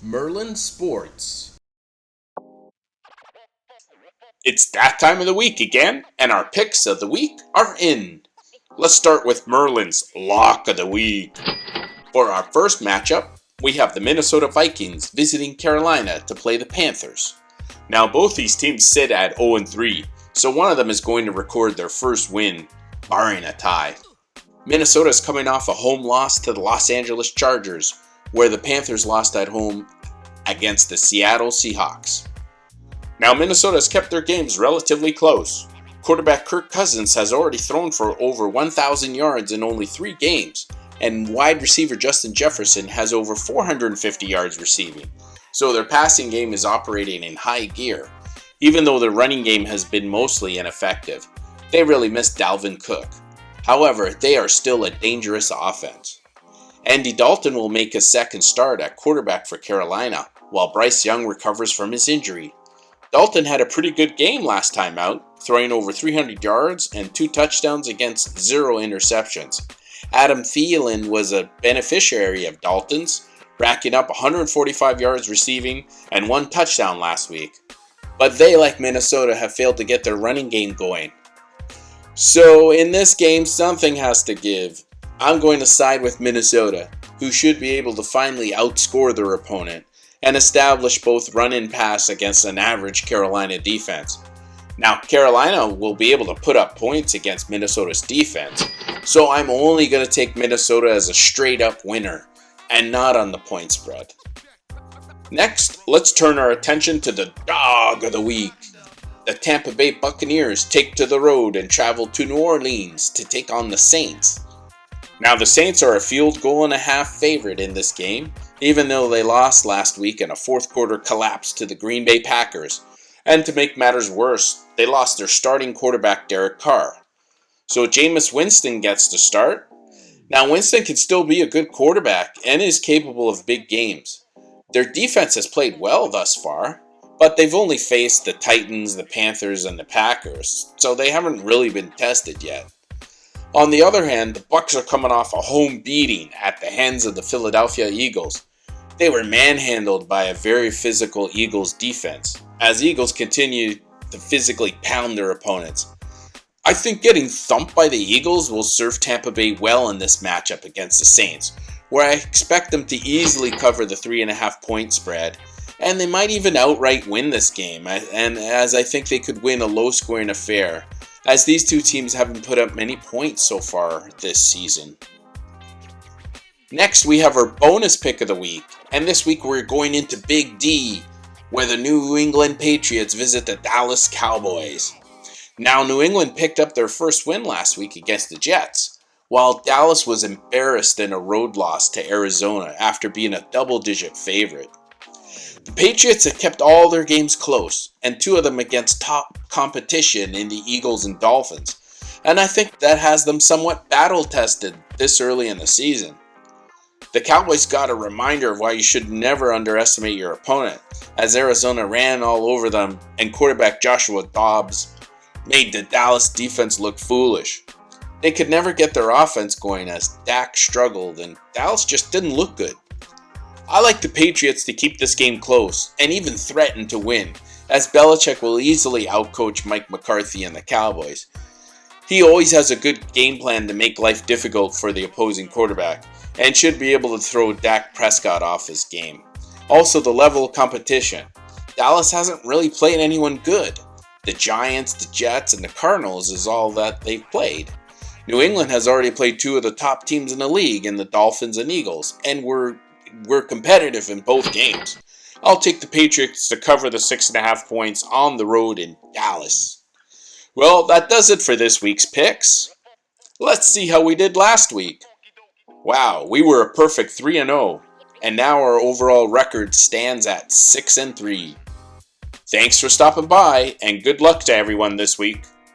Merlin Sports. It's that time of the week again, and our picks of the week are in. Let's start with Merlin's Lock of the Week. For our first matchup, we have the Minnesota Vikings visiting Carolina to play the Panthers. Now, both these teams sit at 0-3, so one of them is going to record their first win, barring a tie. Minnesota is coming off a home loss to the Los Angeles Chargers, where the Panthers lost at home against the Seattle Seahawks. Now, Minnesota has kept their games relatively close. Quarterback Kirk Cousins has already thrown for over 1,000 yards in only 3 games, and wide receiver Justin Jefferson has over 450 yards receiving. So their passing game is operating in high gear. Even though their running game has been mostly ineffective, they really missed Dalvin Cook. However, they are still a dangerous offense. Andy Dalton will make his second start at quarterback for Carolina, while Bryce Young recovers from his injury. Dalton had a pretty good game last time out, throwing over 300 yards and 2 touchdowns against 0 interceptions. Adam Thielen was a beneficiary of Dalton's, racking up 145 yards receiving and 1 touchdown last week. But they, like Minnesota, have failed to get their running game going. So in this game, something has to give. I'm going to side with Minnesota, who should be able to finally outscore their opponent and establish both run and pass against an average Carolina defense. Now, Carolina will be able to put up points against Minnesota's defense, so I'm only going to take Minnesota as a straight-up winner and not on the point spread. Next, let's turn our attention to the dog of the week. The Tampa Bay Buccaneers take to the road and travel to New Orleans to take on the Saints. Now, the Saints are a field goal and a half favorite in this game, even though they lost last week in a fourth quarter collapse to the Green Bay Packers. And to make matters worse, they lost their starting quarterback Derek Carr. So Jameis Winston gets to start. Now, Winston can still be a good quarterback and is capable of big games. Their defense has played well thus far, but they've only faced the Titans, the Panthers, and the Packers, so they haven't really been tested yet. On the other hand, the Bucs are coming off a home beating at the hands of the Philadelphia Eagles. They were manhandled by a very physical Eagles defense, as Eagles continue to physically pound their opponents. I think getting thumped by the Eagles will serve Tampa Bay well in this matchup against the Saints, where I expect them to easily cover the 3.5 point spread, and they might even outright win this game, and as I think they could win a low-scoring affair, as these two teams haven't put up many points so far this season. Next, we have our bonus pick of the week, and this week we're going into Big D, where the New England Patriots visit the Dallas Cowboys. Now, New England picked up their first win last week against the Jets, while Dallas was embarrassed in a road loss to Arizona after being a double-digit favorite. The Patriots have kept all their games close, and 2 of them against top competition in the Eagles and Dolphins, and I think that has them somewhat battle-tested this early in the season. The Cowboys got a reminder of why you should never underestimate your opponent, as Arizona ran all over them and quarterback Joshua Dobbs made the Dallas defense look foolish. They could never get their offense going as Dak struggled and Dallas just didn't look good. I like the Patriots to keep this game close and even threaten to win, as Belichick will easily outcoach Mike McCarthy and the Cowboys. He always has a good game plan to make life difficult for the opposing quarterback, and should be able to throw Dak Prescott off his game. Also, the level of competition. Dallas hasn't really played anyone good. The Giants, the Jets, and the Cardinals is all that they've played. New England has already played 2 of the top teams in the league in the Dolphins and Eagles, and we're competitive in both games. I'll take the Patriots to cover the 6.5 points on the road in Dallas. Well, that does it for this week's picks. Let's see how we did last week. Wow, we were a perfect 3-0, and now our overall record stands at 6-3. Thanks for stopping by, and good luck to everyone this week.